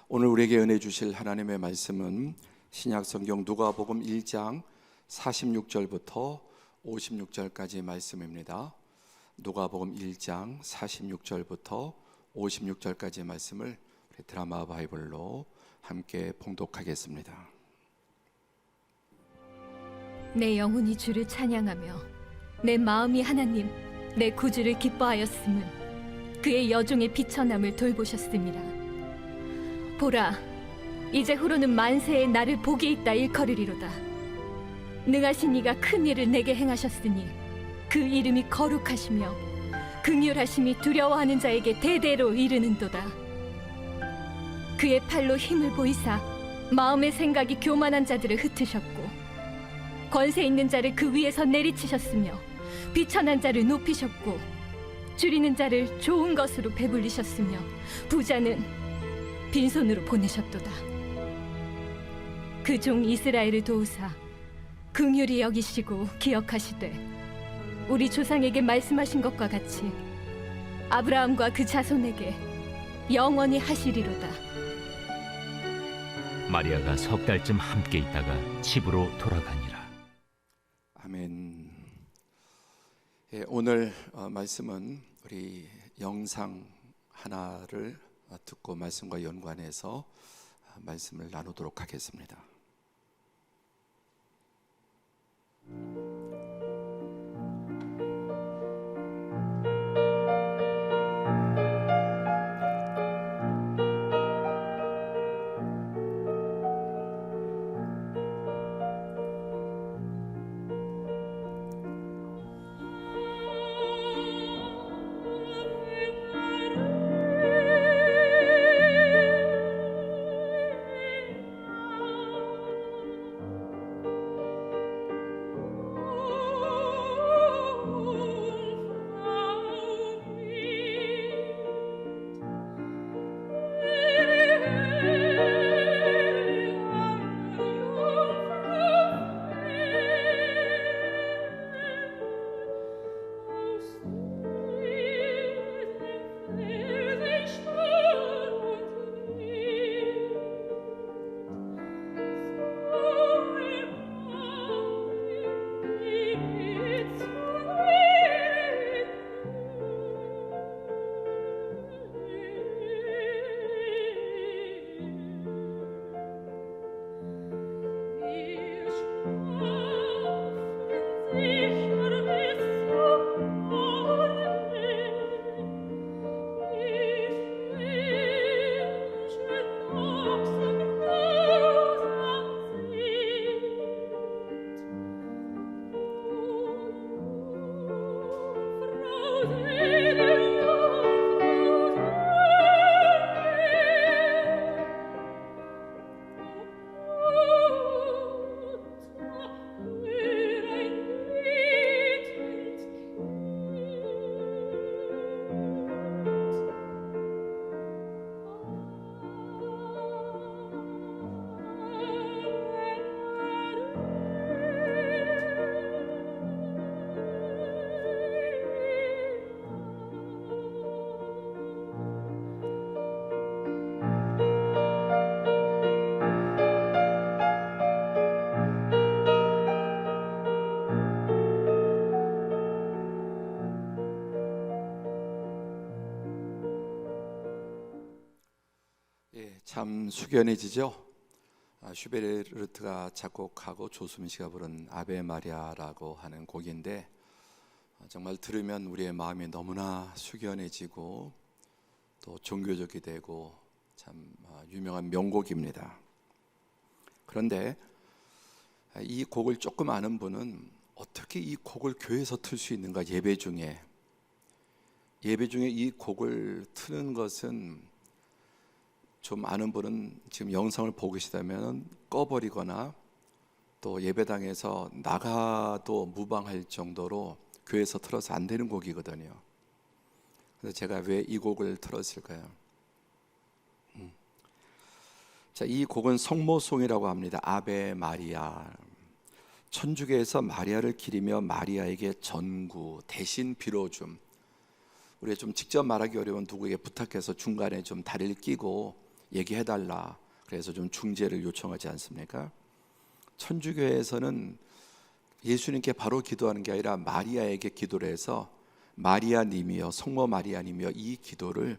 오늘 우리에게 은혜 주실 하나님의 말씀은 신약성경 누가복음 1장 46절부터 56절까지 말씀입니다. 누가복음 1장 46절부터 56절까지 말씀을 우리 드라마 바이블로 함께 봉독하겠습니다. 내 영혼이 주를 찬양하며 내 마음이 하나님 내 구주를 기뻐하였음은 그의 여종의 비천함을 돌보셨습니다. 보라, 이제 후로는 만세에 나를 복이 있다 일컬으리로다. 능하신 이가 큰 일을 내게 행하셨으니 그 이름이 거룩하시며 긍휼하심이 두려워하는 자에게 대대로 이르는도다. 그의 팔로 힘을 보이사 마음의 생각이 교만한 자들을 흩으셨고 권세 있는 자를 그 위에서 내리치셨으며 비천한 자를 높이셨고 줄이는 자를 좋은 것으로 배불리셨으며 부자는 빈손으로 보내셨도다. 그 종 이스라엘을 도우사 긍휼히 여기시고 기억하시되 우리 조상에게 말씀하신 것과 같이 아브라함과 그 자손에게 영원히 하시리로다. 마리아가 석 달쯤 함께 있다가 집으로 돌아가니라. 아멘. 오늘 말씀은 우리 영상 하나를 듣고 말씀과 연관해서 말씀을 나누도록 하겠습니다. 참 숙연해지죠. 슈베르트가 작곡하고 조수민 씨가 부른 아베 마리아라고 하는 곡인데 정말 들으면 우리의 마음이 너무나 숙연해지고 또 종교적이 되고 참 유명한 명곡입니다. 그런데 이 곡을 조금 아는 분은 어떻게 이 곡을 교회에서 틀 수 있는가? 예배 중에 이 곡을 트는 것은 좀 아는 분은 지금 영상을 보고 계시다면 꺼버리거나 또 예배당에서 나가도 무방할 정도로 교회에서 틀어서 안 되는 곡이거든요. 그래서 제가 왜 이 곡을 틀었을까요? 자, 이 곡은 성모송이라고 합니다. 아베 마리아. 천주교에서 마리아를 기리며 마리아에게 전구, 대신 빌어줌. 우리가 좀 직접 말하기 어려운 누구에게 부탁해서 중간에 좀 다리를 끼고 얘기해달라. 그래서 좀 중재를 요청하지 않습니까? 천주교에서는 예수님께 바로 기도하는 게 아니라 마리아에게 기도를 해서 마리아님이여, 성모 마리아님이여, 이 기도를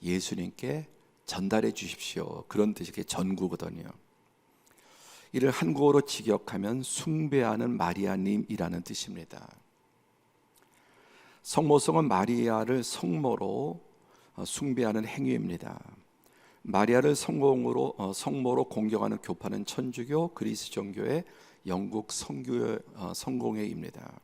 예수님께 전달해 주십시오. 그런 뜻이 전구거든요. 이를 한국어로 직역하면 숭배하는 마리아님이라는 뜻입니다. 성모성은 마리아를 성모로 숭배하는 행위입니다. 마리아를 성모로 공경하는 교파는 천주교, 그리스 종교의 영국 성공회입니다.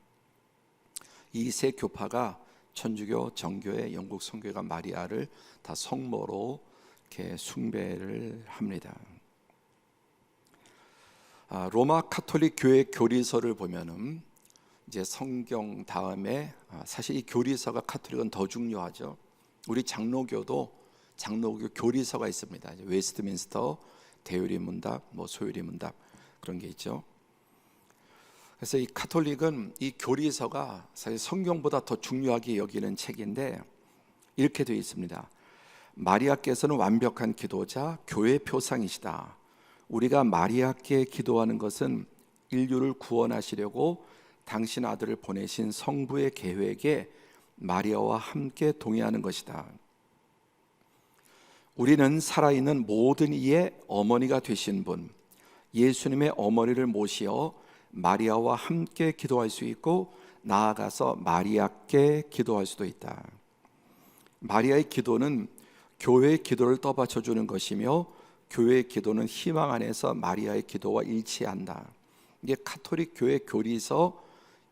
이 세 교파가 천주교, 정교회, 영국 성교회가 마리아를 다 성모로 이렇게 숭배를 합니다. 로마 카톨릭 교회 교리서를 보면은 이제 성경 다음에 사실 이 교리서가 카톨릭은 더 중요하죠. 우리 장로교 교리서가 있습니다. 웨스트민스터 대유리 문답, 소유리 문답 그런 게 있죠. 그래서 이 카톨릭은 이 교리서가 사실 성경보다 더 중요하게 여기는 책인데 이렇게 되어 있습니다. 마리아께서는 완벽한 기도자, 교회 표상이시다. 우리가 마리아께 기도하는 것은 인류를 구원하시려고 당신 아들을 보내신 성부의 계획에 마리아와 함께 동의하는 것이다. 우리는 살아있는 모든 이의 어머니가 되신 분, 예수님의 어머니를 모시어 마리아와 함께 기도할 수 있고 나아가서 마리아께 기도할 수도 있다. 마리아의 기도는 교회의 기도를 떠받쳐 주는 것이며 교회의 기도는 희망 안에서 마리아의 기도와 일치한다. 이게 카톨릭 교회 교리서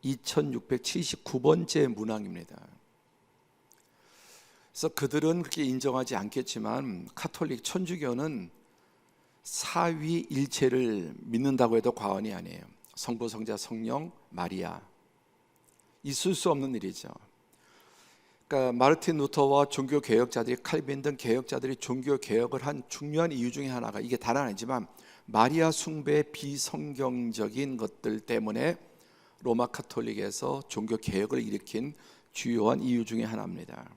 2679번째 문항입니다. 그래서 그들은 그렇게 인정하지 않겠지만 카톨릭 천주교는 사위일체를 믿는다고 해도 과언이 아니에요. 성부, 성자, 성령, 마리아. 있을 수 없는 일이죠. 그러니까 마르틴 루터와 종교 개혁자들이, 칼빈 등 개혁자들이 종교 개혁을 한 중요한 이유 중에 하나가, 이게 다른 아니지만 마리아 숭배의 비성경적인 것들 때문에 로마 카톨릭에서 종교 개혁을 일으킨 주요한 이유 중에 하나입니다.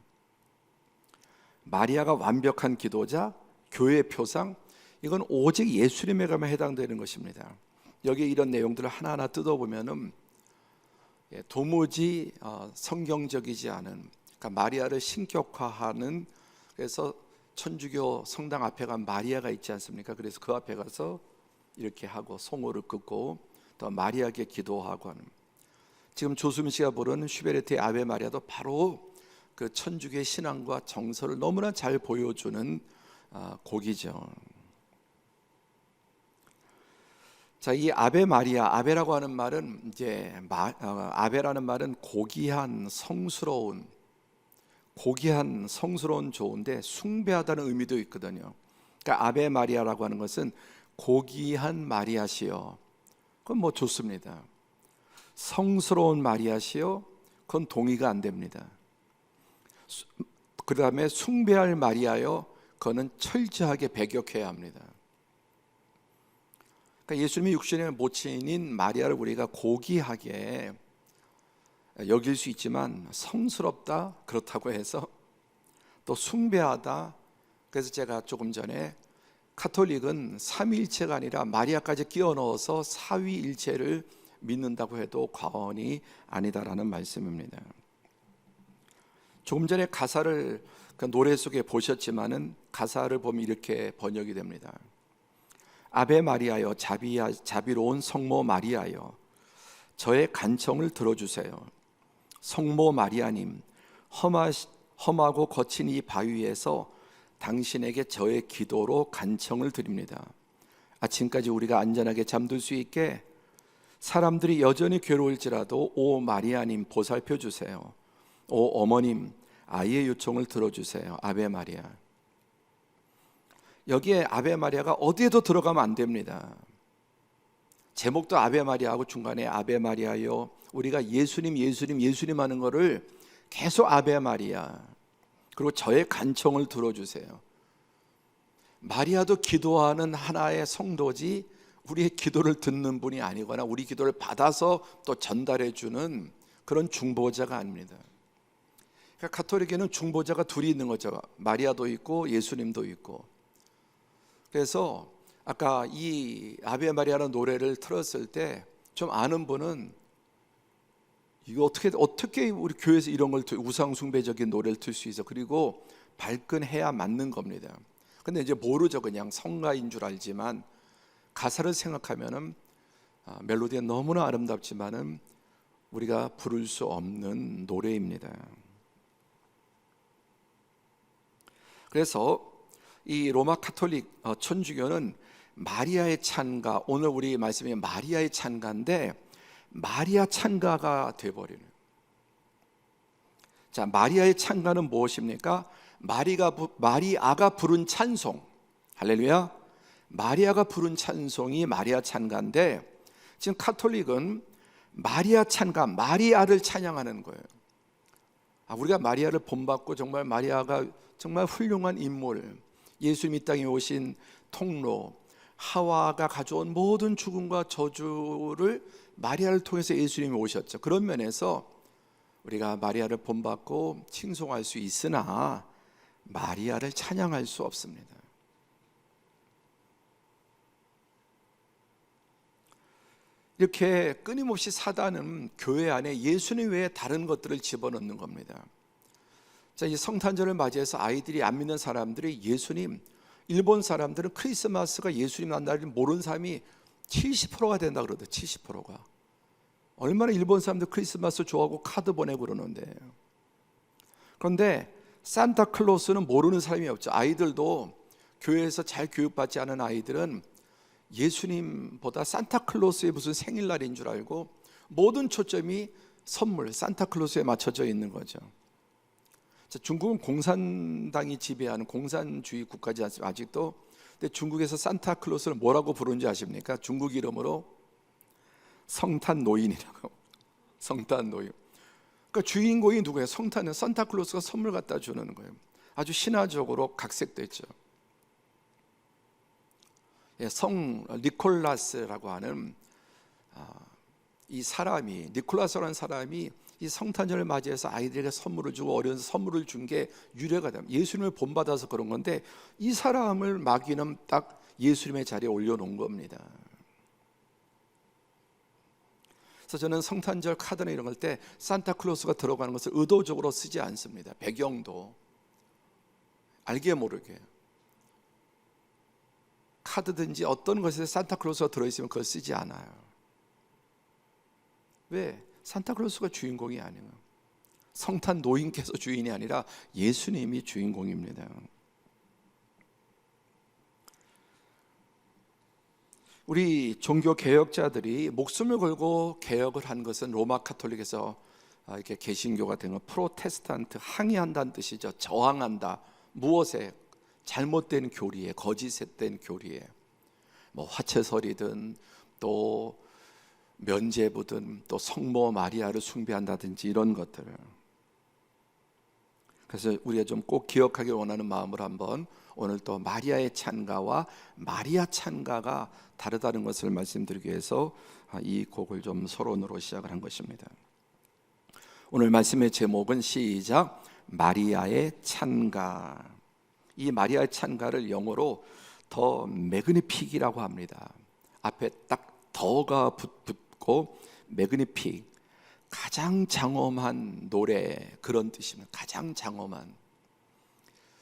마리아가 완벽한 기도자, 교회의 표상, 이건 오직 예수님에게만 해당되는 것입니다. 여기 이런 내용들을 하나하나 뜯어보면은 도무지 성경적이지 않은, 그러니까 마리아를 신격화하는, 그래서 천주교 성당 앞에 간 마리아가 있지 않습니까? 그래서 그 앞에 가서 이렇게 하고 송호를 긋고 또 마리아에게 기도하고 하는, 지금 조수민 씨가 부르는 슈베르트의 아베 마리아도 바로 그 천주교의 신앙과 정서를 너무나 잘 보여주는 곡이죠. 자, 이 아베 마리아, 아베라고 하는 말은 이제 아베라는 말은 고귀한 성스러운 좋은데 숭배하다는 의미도 있거든요. 그러니까 아베 마리아라고 하는 것은 고귀한 마리아시여, 그건 좋습니다. 성스러운 마리아시여, 그건 동의가 안 됩니다. 그 다음에 숭배할 마리아여, 그거는 철저하게 배격해야 합니다. 그러니까 예수님이 육신의 모친인 마리아를 우리가 고귀하게 여길 수 있지만 성스럽다, 그렇다고 해서 또 숭배하다, 그래서 제가 조금 전에 카톨릭은 삼위일체가 아니라 마리아까지 끼워 넣어서 사위일체를 믿는다고 해도 과언이 아니다라는 말씀입니다. 조금 전에 가사를 그 노래 속에 보셨지만은 가사를 보면 이렇게 번역이 됩니다. 아베 마리아여, 자비로운 성모 마리아여, 저의 간청을 들어주세요. 성모 마리아님, 험하고 거친 이 바위에서 당신에게 저의 기도로 간청을 드립니다. 아침까지 우리가 안전하게 잠들 수 있게 사람들이 여전히 괴로울지라도 오 마리아님 보살펴 주세요. 오 어머님, 아이의 요청을 들어주세요. 아베 마리아. 여기에 아베 마리아가 어디에도 들어가면 안 됩니다. 제목도 아베 마리아하고 중간에 아베 마리아요, 우리가 예수님 하는 거를 계속 아베 마리아, 그리고 저의 간청을 들어주세요. 마리아도 기도하는 하나의 성도지 우리의 기도를 듣는 분이 아니거나 우리 기도를 받아서 또 전달해 주는 그런 중보자가 아닙니다. 그러니까 가톨릭에는 중보자가 둘이 있는 거죠. 마리아도 있고 예수님도 있고. 그래서 아까 이 아베 마리아라는 노래를 틀었을 때 좀 아는 분은 이거 어떻게 우리 교회에서 이런 걸 우상 숭배적인 노래를 틀 수 있어? 그리고 발끈해야 맞는 겁니다. 근데 이제 모르죠. 그냥 성가인 줄 알지만 가사를 생각하면은 멜로디가 너무나 아름답지만은 우리가 부를 수 없는 노래입니다. 그래서 이 로마 카톨릭 천주교는 마리아의 찬가, 오늘 우리 말씀이 마리아의 찬가인데 마리아 찬가가 되어버리는. 자, 마리아의 찬가는 무엇입니까? 마리아가 부른 찬송, 할렐루야. 마리아가 부른 찬송이 마리아 찬가인데, 지금 카톨릭은 마리아 찬가, 마리아를 찬양하는 거예요. 우리가 마리아를 본받고 정말 마리아가 정말 훌륭한 인물, 예수님 이 땅에 오신 통로, 하와가 가져온 모든 죽음과 저주를 마리아를 통해서 예수님이 오셨죠. 그런 면에서 우리가 마리아를 본받고 칭송할 수 있으나 마리아를 찬양할 수 없습니다. 이렇게 끊임없이 사단은 교회 안에 예수님 외에 다른 것들을 집어넣는 겁니다. 자, 이 성탄절을 맞이해서 아이들이 안 믿는 사람들이 예수님, 일본 사람들은 크리스마스가 예수님 난 날을 모르는 사람이 70%가 된다 그러더라고요. 70%가. 얼마나 일본 사람들 크리스마스 좋아하고 카드 보내고 그러는데. 그런데 산타클로스는 모르는 사람이 없죠. 아이들도 교회에서 잘 교육받지 않은 아이들은 예수님보다 산타클로스의 무슨 생일날인 줄 알고 모든 초점이 선물, 산타클로스에 맞춰져 있는 거죠. 중국은 공산당이 지배하는 공산주의 국가지 않습니까? 아직도. 근데 중국에서 산타클로스를 뭐라고 부르는지 아십니까? 중국 이름으로 성탄노인이라고. 성탄노인. 그러니까 주인공이 누구예요? 성탄은 산타클로스가 선물 갖다 주는 거예요. 아주 신화적으로 각색됐죠. 성 니콜라스라고 하는 이 사람이, 니콜라스라는 사람이 이 성탄절을 맞이해서 아이들에게 선물을 주고 어려운 선물을 준 게 유래가 됩니다. 예수님을 본받아서 그런 건데 이 사람을 마귀는 딱 예수님의 자리에 올려놓은 겁니다. 그래서 저는 성탄절 카드나 이런 걸 때 산타클로스가 들어가는 것을 의도적으로 쓰지 않습니다. 배경도 알게 모르게 카드든지 어떤 것에 산타클로스가 들어있으면 그걸 쓰지 않아요. 왜? 산타클로스가 주인공이 아니에요. 성탄 노인께서 주인이 아니라 예수님이 주인공입니다. 우리 종교 개혁자들이 목숨을 걸고 개혁을 한 것은 로마 카톨릭에서 이렇게 개신교가 된 건 프로테스탄트, 항의한다는 뜻이죠. 저항한다. 무엇에? 잘못된 교리에, 거짓된 교리에, 뭐 화채설이든 또 면죄부든 또 성모 마리아를 숭배한다든지 이런 것들을. 그래서 우리가 좀 꼭 기억하기 원하는 마음으로 한번 오늘 또 마리아의 찬가와 마리아 찬가가 다르다는 것을 말씀드리기 위해서 이 곡을 좀 서론으로 시작을 한 것입니다. 오늘 말씀의 제목은 시작, 마리아의 찬가. 이 마리아의 찬가를 영어로 더 매그니픽이라고 합니다. 앞에 딱 더가 붙고 매그니픽, 가장 장엄한 노래, 그런 뜻입니다. 가장 장엄한.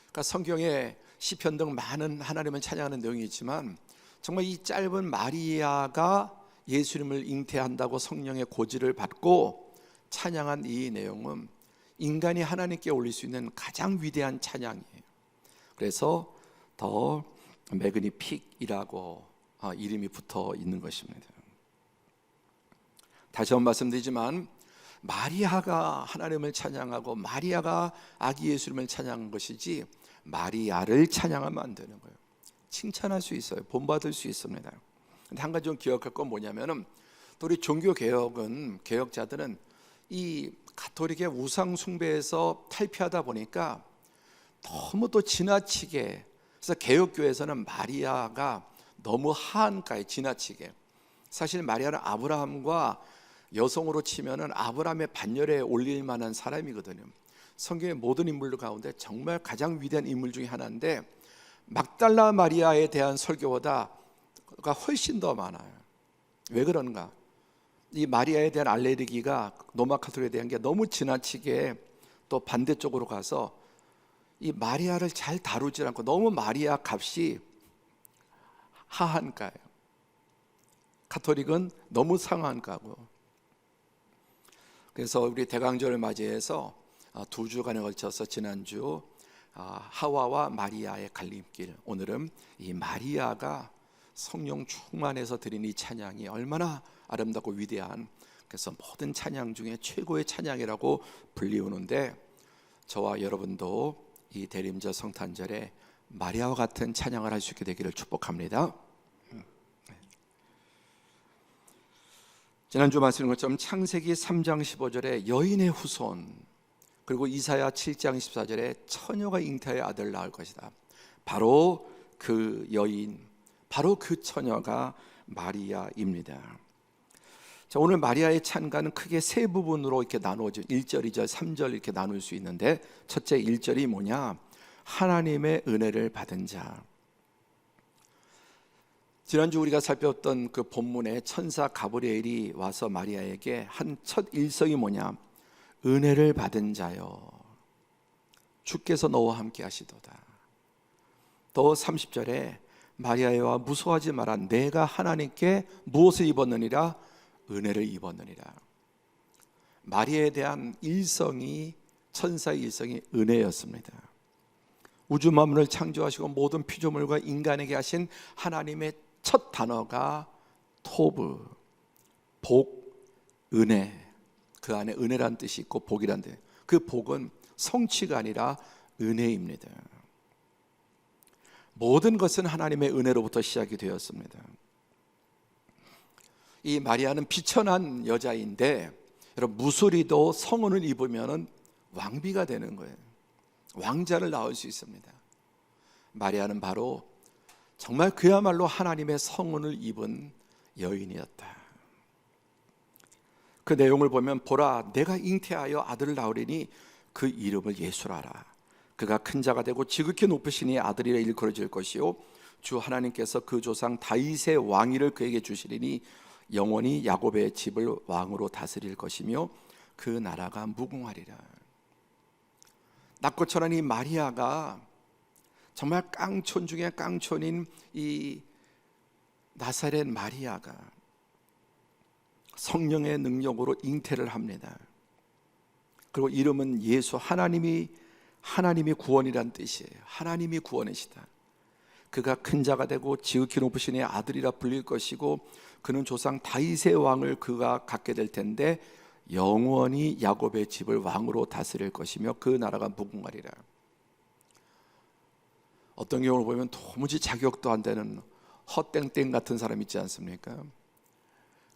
그러니까 성경에 시편 등 많은 하나님을 찬양하는 내용이 있지만 정말 이 짧은 마리아가 예수님을 잉태한다고 성령의 고지를 받고 찬양한 이 내용은 인간이 하나님께 올릴 수 있는 가장 위대한 찬양이에요. 그래서 더 매그니픽이라고 이름이 붙어 있는 것입니다. 다시 한번 말씀드리지만 마리아가 하나님을 찬양하고 마리아가 아기 예수님을 찬양한 것이지 마리아를 찬양하면 안 되는 거예요. 칭찬할 수 있어요. 본받을 수 있습니다. 근데 한 가지 좀 기억할 건 뭐냐면은 또 우리 종교 개혁자들은 이 가톨릭의 우상 숭배에서 탈피하다 보니까 너무 또 지나치게, 그래서 개혁교회에서는 마리아가 너무 하한가에 지나치게, 사실 마리아는 아브라함과 여성으로 치면은 아브라함의 반열에 올릴 만한 사람이거든요. 성경의 모든 인물 가운데 정말 가장 위대한 인물 중에 하나인데 막달라 마리아에 대한 설교보다 훨씬 더 많아요. 왜 그런가? 이 마리아에 대한 알레르기가 로마 카톨릭에 대한 게 너무 지나치게 또 반대쪽으로 가서 이 마리아를 잘 다루지 않고 너무 마리아 값이 하한가예요. 카톨릭은 너무 상한가고. 그래서 우리 대강절을 맞이해서 2주간에 걸쳐서 지난주 하와와 마리아의 갈림길, 오늘은 이 마리아가 성령 충만해서 드린 이 찬양이 얼마나 아름답고 위대한, 그래서 모든 찬양 중에 최고의 찬양이라고 불리우는데, 저와 여러분도 이 대림절 성탄절에 마리아와 같은 찬양을 할 수 있게 되기를 축복합니다. 지난주 말씀인 것처럼 창세기 3장 15절에 여인의 후손, 그리고 이사야 7장 14절에 처녀가 잉태하여 아들을 낳을 것이다. 바로 그 여인, 바로 그 처녀가 마리아입니다. 자, 오늘 마리아의 찬가는 크게 세 부분으로 이렇게 나누어져 1절, 2절, 3절 이렇게 나눌 수 있는데, 첫째 1절이 뭐냐? 하나님의 은혜를 받은 자. 지난주 우리가 살펴봤던 그 본문에 천사 가브리엘이 와서 마리아에게 한 첫 일성이 뭐냐? 은혜를 받은 자여, 주께서 너와 함께 하시도다. 또 30절에 마리아와 무서워하지 마라, 내가 하나님께 무엇을 입었느니라? 은혜를 입었느니라. 마리아에 대한 일성이, 천사의 일성이 은혜였습니다. 우주 만물을 창조하시고 모든 피조물과 인간에게 하신 하나님의 첫 단어가 토브, 복, 은혜. 그 안에 은혜란 뜻이 있고 복이란 뜻. 그 복은 성취가 아니라 은혜입니다. 모든 것은 하나님의 은혜로부터 시작이 되었습니다. 이 마리아는 비천한 여자인데, 여러분, 무술이도 성혼을 입으면 왕비가 되는 거예요. 왕자를 낳을 수 있습니다. 마리아는 바로 정말 그야말로 하나님의 성혼을 입은 여인이었다. 그 내용을 보면, 보라, 내가 잉태하여 아들을 낳으리니 그 이름을 예수라라. 그가 큰 자가 되고 지극히 높으시니 아들이라 일컬어질 것이요, 주 하나님께서 그 조상 다윗의 왕위를 그에게 주시리니 영원히 야곱의 집을 왕으로 다스릴 것이며 그 나라가 무궁하리라. 낮고 천한 이 마리아가 정말 깡촌 중에 깡촌인 이 나사렛 마리아가 성령의 능력으로 잉태를 합니다. 그리고 이름은 예수, 하나님이 구원이란 뜻이에요. 하나님이 구원이시다. 그가 큰 자가 되고 지극히 높으신 이의 아들이라 불릴 것이고, 그는 조상 다윗의 왕을 그가 갖게 될 텐데 영원히 야곱의 집을 왕으로 다스릴 것이며 그 나라가 무궁하리라. 어떤 경우를 보면 도무지 자격도 안 되는 헛땡땡 같은 사람 있지 않습니까?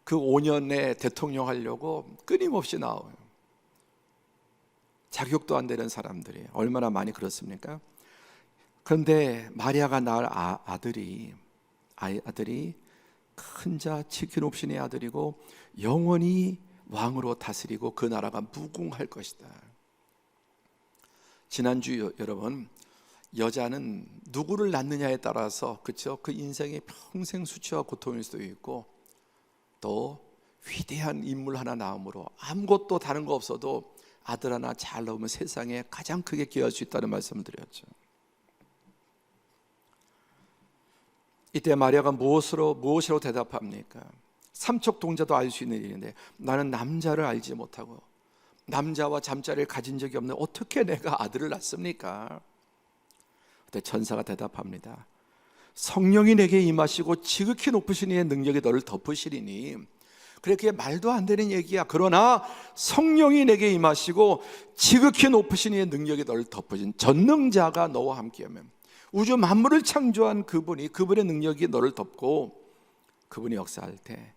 그 5년 내에 대통령 하려고 끊임없이 나와요. 자격도 안 되는 사람들이 얼마나 많이 그렇습니까? 그런데 마리아가 낳을 아들이 큰 자 지극히 높으신 이의 아들이고 영원히 왕으로 다스리고 그 나라가 무궁할 것이다. 지난주 여러분, 여자는 누구를 낳느냐에 따라서, 그렇죠? 그 인생의 평생 수치와 고통일 수도 있고, 또 위대한 인물 하나 낳음으로 아무것도 다른 거 없어도 아들 하나 잘 낳으면 세상에 가장 크게 기여할 수 있다는 말씀을 드렸죠. 이때 마리아가 무엇이라고 대답합니까? 삼척동자도 알 수 있는 일인데, 나는 남자를 알지 못하고 남자와 잠자리를 가진 적이 없는 어떻게 내가 아들을 낳습니까? 그때 천사가 대답합니다. 성령이 내게 임하시고 지극히 높으신 이의 능력이 너를 덮으시리니. 그렇게 말도 안 되는 얘기야. 그러나 성령이 내게 임하시고 지극히 높으신 이의 능력이 너를 덮으신, 전능자가 너와 함께하면, 우주 만물을 창조한 그분의 능력이 너를 덮고 그분이 역사할 때,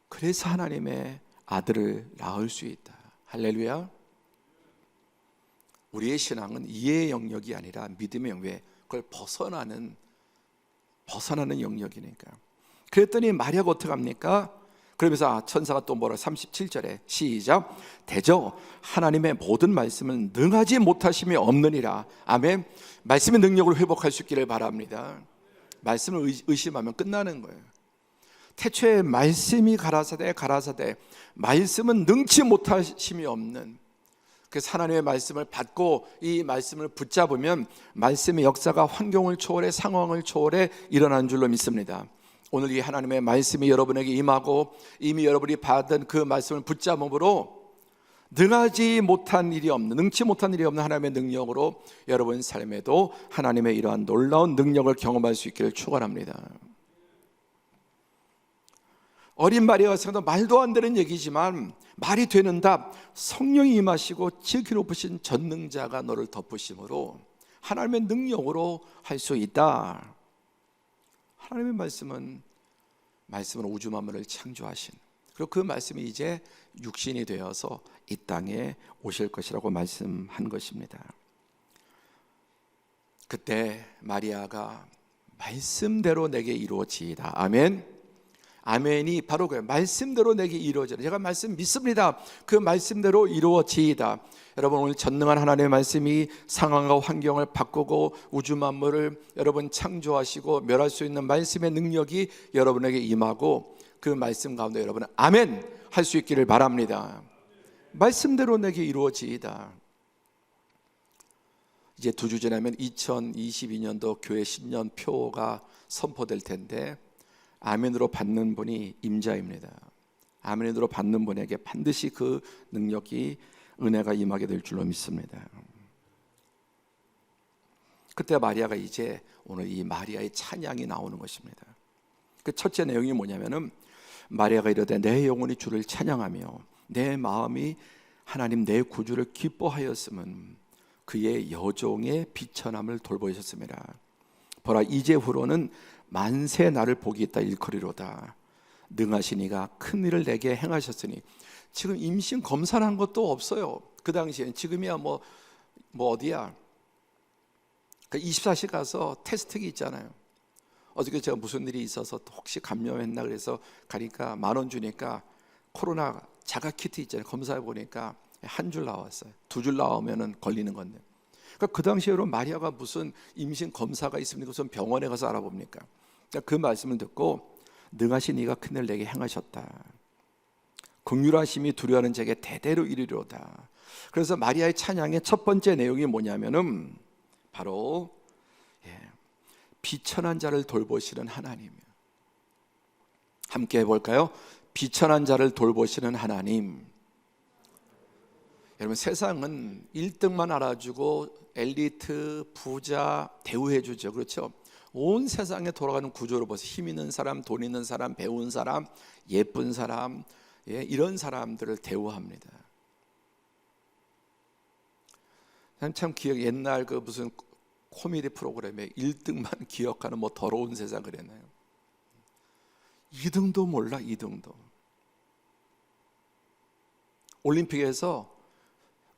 그래서 하나님의 아들을 낳을 수 있다. 할렐루야. 우리의 신앙은 이해의 영역이 아니라 믿음의 영역, 그걸 벗어나는 영역이니까. 그랬더니 마리아가 어떻게 합니까? 그러면서 천사가 또 뭐라 37절에 시작. 대저 하나님의 모든 말씀은 능하지 못하심이 없느니라. 아멘. 말씀의 능력을 회복할 수 있기를 바랍니다. 말씀을 의심하면 끝나는 거예요. 태초에 말씀이 가라사대 말씀은 능치 못하심이 없는, 그래서 하나님의 말씀을 받고 이 말씀을 붙잡으면 말씀의 역사가 환경을 초월해 상황을 초월해 일어나는 줄로 믿습니다. 오늘 이 하나님의 말씀이 여러분에게 임하고 이미 여러분이 받은 그 말씀을 붙잡음으로 능치 못한 일이 없는 하나님의 능력으로 여러분 삶에도 하나님의 이러한 놀라운 능력을 경험할 수 있기를 축원합니다. 어린 마리아가 생각도 말도 안 되는 얘기지만 말이 되는 답, 성령이 임하시고 지극히 높으신 전능자가 너를 덮으심으로 하나님의 능력으로 할 수 있다. 하나님의 말씀은 우주 만물을 창조하신, 그리고 그 말씀이 이제 육신이 되어서 이 땅에 오실 것이라고 말씀한 것입니다. 그때 마리아가 말씀대로 내게 이루어지이다. 아멘. 아멘이 바로 그 말씀대로 내게 이루어지라. 제가 말씀 믿습니다. 그 말씀대로 이루어지이다. 여러분, 오늘 전능한 하나님의 말씀이 상황과 환경을 바꾸고 우주 만물을 여러분 창조하시고 멸할 수 있는 말씀의 능력이 여러분에게 임하고 그 말씀 가운데 여러분은 아멘 할 수 있기를 바랍니다. 말씀대로 내게 이루어지이다. 이제 2주 지나면 2022년도 교회 신년표가 선포될 텐데 아멘으로 받는 분이 임자입니다. 아멘으로 받는 분에게 반드시 그 능력이, 은혜가 임하게 될 줄로 믿습니다. 그때 마리아가 이제 오늘 이 마리아의 찬양이 나오는 것입니다. 그 첫째 내용이 뭐냐면은 마리아가 이르되 내 영혼이 주를 찬양하며 내 마음이 하나님 내 구주를 기뻐하였음은 그의 여종의 비천함을 돌보셨습니다. 보라 이제후로는 만세 나를 복이 있다 일컬이로다. 능하신 이가 큰 일을 내게 행하셨으니. 지금 임신 검사를 한 것도 없어요. 그 당시에는. 지금이야 뭐 어디야, 24시 가서 테스트기 있잖아요. 어저께 제가 무슨 일이 있어서 혹시 감염했나 그래서 가니까 10,000원 주니까 코로나 자가키트 있잖아요. 검사해 보니까 한 줄 나왔어요. 2줄 나오면 걸리는 건데. 그러니까 그 당시에 마리아가 무슨 임신 검사가 있습니까? 무슨 병원에 가서 알아봅니까? 그 말씀을 듣고 능하신 이가 큰일 내게 행하셨다. 긍휼하심이 두려워하는 자에게 대대로 이르리로다. 그래서 마리아의 찬양의 첫 번째 내용이 뭐냐면은 바로 비천한 자를 돌보시는 하나님. 함께 해볼까요? 비천한 자를 돌보시는 하나님. 여러분, 세상은 1등만 알아주고 엘리트, 부자 대우해주죠. 그렇죠? 온 세상에 돌아가는 구조를 보세요. 힘 있는 사람, 돈 있는 사람, 배운 사람, 예쁜 사람, 이런 사람들을 대우합니다. 참 옛날 그 무슨 코미디 프로그램에 1등만 기억하는 뭐 더러운 세상 그랬나요? 2등도 몰라. 2등도. 올림픽에서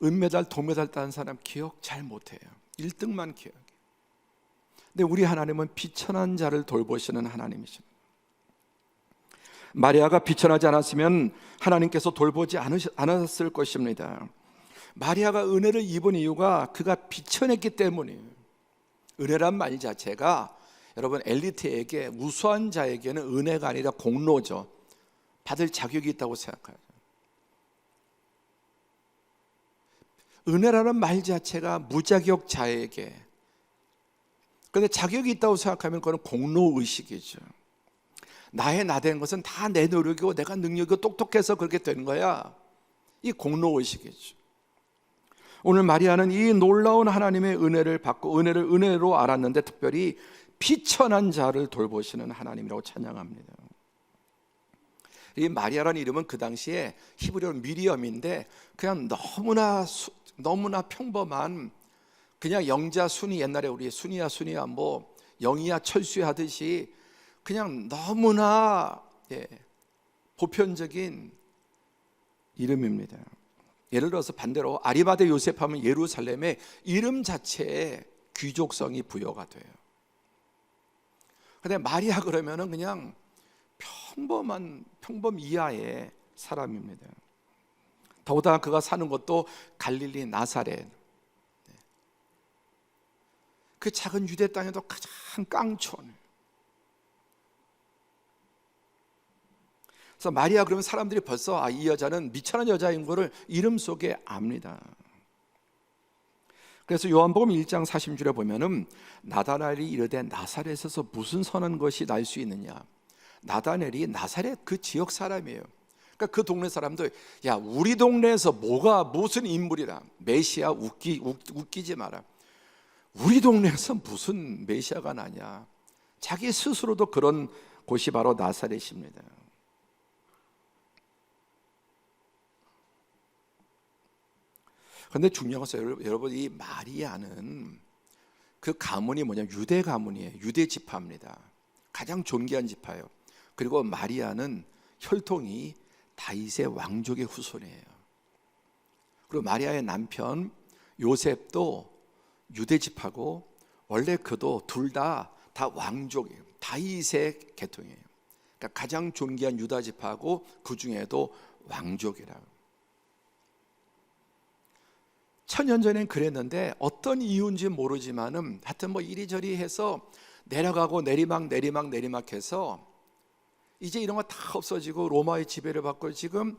은메달, 동메달 딴 사람 기억 잘 못해요. 1등만 기억해요. 근데 우리 하나님은 비천한 자를 돌보시는 하나님이십니다. 마리아가 비천하지 않았으면 하나님께서 돌보지 않았을 것입니다. 마리아가 은혜를 입은 이유가 그가 비천했기 때문이에요. 은혜란 말 자체가 여러분 엘리트에게, 우수한 자에게는 은혜가 아니라 공로죠. 받을 자격이 있다고 생각해요. 은혜라는 말 자체가 무자격자에게, 그런데 자격이 있다고 생각하면 그건 공로의식이죠. 나된 것은 다 내 노력이고 내가 능력이고 똑똑해서 그렇게 된 거야. 이 공로의식이죠. 오늘 마리아는 이 놀라운 하나님의 은혜를 받고 은혜를 은혜로 알았는데 특별히 비천한 자를 돌보시는 하나님이라고 찬양합니다. 이 마리아라는 이름은 그 당시에 히브리어로 미리엄인데 그냥 너무나 평범한, 그냥 영자 순이, 옛날에 우리 순이야 뭐 영이야 철수야 하듯이 그냥 너무나 보편적인 이름입니다. 예를 들어서 반대로 아리마대 요셉 하면 예루살렘의 이름 자체에 귀족성이 부여가 돼요. 근데 마리아 그러면은 그냥 평범 이하의 사람입니다. 더구나 그가 사는 곳도 갈릴리 나사렛, 그 작은 유대 땅에도 가장 깡촌. 그래서 마리아 그러면 사람들이 벌써 이 여자는 미천한 여자인 것을 이름 속에 압니다. 그래서 요한복음 1장 40절에 보면은 나다나엘이 이르되 나사렛에서 무슨 선한 것이 날 수 있느냐. 나다나엘이 나사렛 그 지역 사람이에요. 그러니까 그 동네 사람들, 야, 우리 동네에서 무슨 인물이다. 메시아 웃기지 마라. 우리 동네에서 무슨 메시아가 나냐. 자기 스스로도 그런 곳이 바로 나사렛입니다. 그런데 중요한 것은 여러분, 이 마리아는 그 가문이 뭐냐, 유대 가문이에요. 유대 지파입니다. 가장 존귀한 지파예요. 그리고 마리아는 혈통이 다윗의 왕족의 후손이에요. 그리고 마리아의 남편 요셉도 유대 지파고, 원래 그도 둘 다 왕족이에요. 다윗의 계통이에요. 그러니까 가장 존귀한 유다 지파고 그 중에도 왕족이라고. 천년 전엔 그랬는데 어떤 이유인지 모르지만은 하여튼 뭐 이리저리 해서 내려가고 내리막해서 이제 이런 거 다 없어지고 로마의 지배를 받고 지금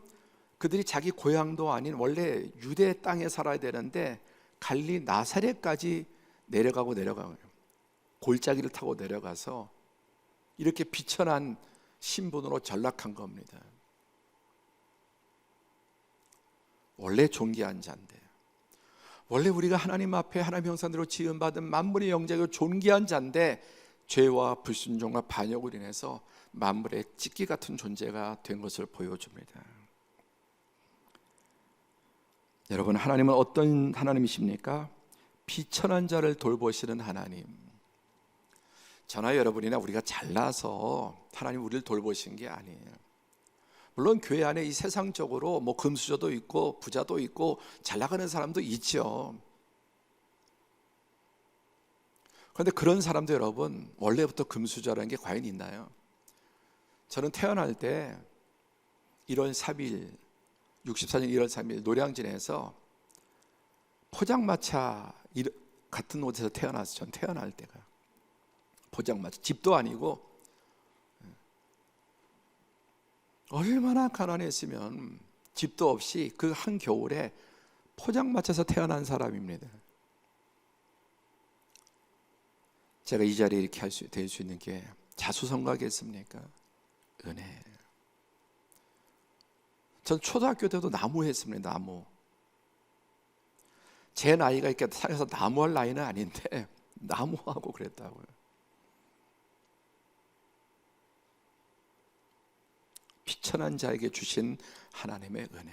그들이 자기 고향도 아닌 원래 유대 땅에 살아야 되는데 갈릴리 나사렛까지 내려가고 골짜기를 타고 내려가서 이렇게 비천한 신분으로 전락한 겁니다. 원래 존귀한 자인데, 원래 우리가 하나님 앞에 하나님 형상대로 지음받은 만물의 영장이고 존귀한 자인데 죄와 불순종과 반역으로 인해서 만물의 찢기 같은 존재가 된 것을 보여줍니다. 여러분, 하나님은 어떤 하나님이십니까? 비천한 자를 돌보시는 하나님. 저나 여러분이나 우리가 잘나서 하나님 우리를 돌보신 게 아니에요. 물론 교회 안에 이 세상적으로 뭐 금수저도 있고 부자도 있고 잘 나가는 사람도 있죠. 그런데 그런 사람도 여러분, 원래부터 금수저라는 게 과연 있나요? 저는 태어날 때 1월 3일 64년 1월 3일 노량진에서 포장마차 같은 곳에서 태어났어요. 전 태어날 때가 포장마차, 집도 아니고. 얼마나 가난했으면 집도 없이 그 한겨울에 포장마차에서 태어난 사람입니다. 제가 이 자리에 이렇게 될 수 있는 게 자수성가겠습니까? 은혜. 전 초등학교 때도 나무 했습니다. 나무. 제 나이가 이렇게 산에서 나무할 나이는 아닌데 나무하고 그랬다고요. 비천한 자에게 주신 하나님의 은혜.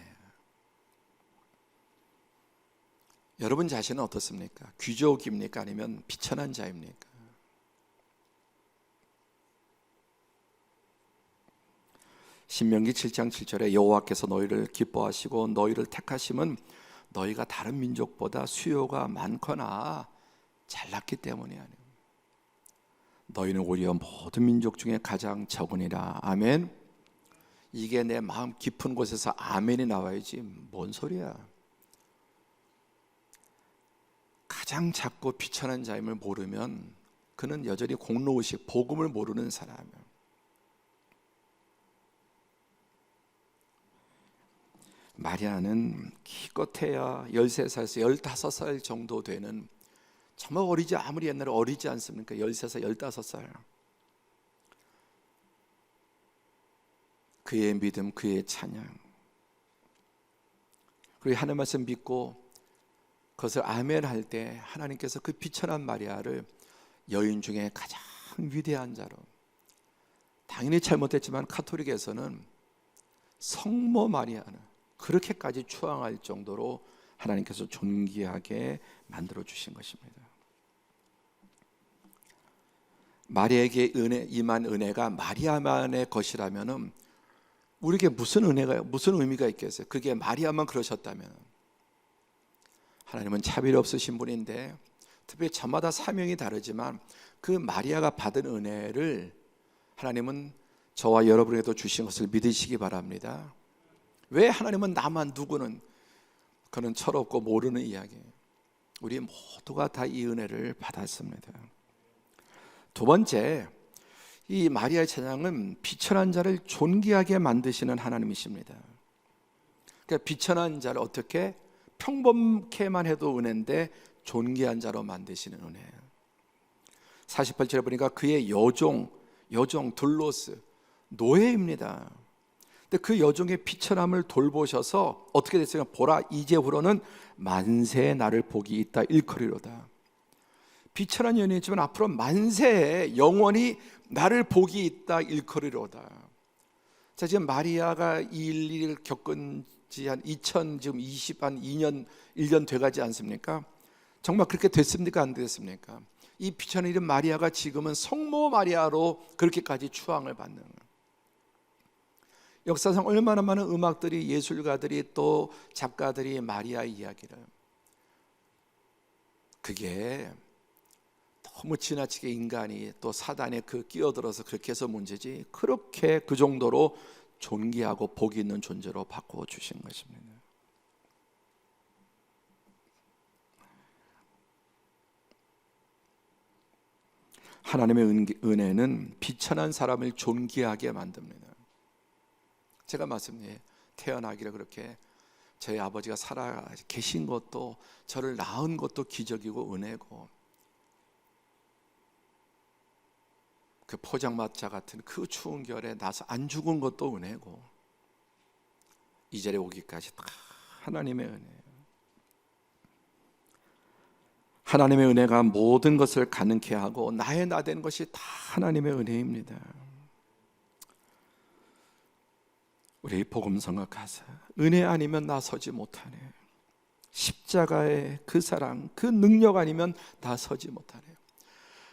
여러분 자신은 어떻습니까? 귀족입니까? 아니면 비천한 자입니까? 신명기 7장 7절에 여호와께서 너희를 기뻐하시고 너희를 택하심은 너희가 다른 민족보다 수요가 많거나 잘났기 때문이 아니오. 너희는 오히려 모든 민족 중에 가장 적으니라. 아멘. 이게 내 마음 깊은 곳에서 아멘이 나와야지 뭔 소리야. 가장 작고 비천한 자임을 모르면 그는 여전히 공로의식, 복음을 모르는 사람이에요. 마리아는 기껏해야 13살에서 15살 정도 되는, 정말 아무리 옛날에 어리지 않습니까? 13살, 15살. 그의 믿음, 그의 찬양, 그리고 하나님 말씀 믿고 그것을 아멘 할 때 하나님께서 그 비천한 마리아를 여인 중에 가장 위대한 자로, 당연히 잘못했지만 카톨릭에서는 성모 마리아는 그렇게까지 추앙할 정도로 하나님께서 존귀하게 만들어 주신 것입니다. 마리아에게 임한 은혜가 마리아만의 것이라면은 우리에게 무슨 의미가 있겠어요? 그게 마리아만 그러셨다면. 하나님은 차별 없으신 분인데 특별히 저마다 사명이 다르지만 그 마리아가 받은 은혜를 하나님은 저와 여러분에게도 주신 것을 믿으시기 바랍니다. 왜 하나님은 나만 누구는 그는 철없고 모르는 이야기. 우리 모두가 다 이 은혜를 받았습니다. 두 번째, 이 마리아의 찬양은 비천한 자를 존귀하게 만드시는 하나님이십니다. 그러니까 비천한 자를 어떻게? 평범케만 해도 은혜인데 존귀한 자로 만드시는 은혜예요. 48절에 보니까 그의 여종 둘로스, 노예입니다. 근데 그 여종의 비천함을 돌보셔서 어떻게 됐어요? 보라, 이제후로는 만세의 나를 복이 있다 일컬이로다. 비천한 연인이지만 앞으로 만세에 영원히 나를 복이 있다 일컬이로다. 자, 지금 마리아가 이 일을 겪은 지 한 2년 1년 돼가지 않습니까? 정말 그렇게 됐습니까? 안 됐습니까? 이 비천한 이름 마리아가 지금은 성모 마리아로 그렇게까지 추앙을 받는 거예요. 역사상 얼마나 많은 음악들이, 예술가들이, 또 작가들이 마리아의 이야기를, 그게 너무 지나치게 인간이 또 사단에 끼어들어서 그렇게 해서 문제지, 그렇게 그 정도로 존귀하고 복이 있는 존재로 바꾸어 주신 것입니다. 하나님의 은혜는 비천한 사람을 존귀하게 만듭니다. 제가 말씀드린 태어나기를 그렇게 저희 아버지가 살아 계신 것도, 저를 낳은 것도 기적이고 은혜고, 그 포장마차 같은 그 추운 겨울에 나서 안 죽은 것도 은혜고, 이 자리에 오기까지 다 하나님의 은혜예요. 하나님의 은혜가 모든 것을 가능케 하고 나의 나 된 것이 다 하나님의 은혜입니다. 우리 복음 생각하세요. 은혜 아니면 나 서지 못하네. 십자가의 그 사랑, 그 능력 아니면 나 서지 못하네.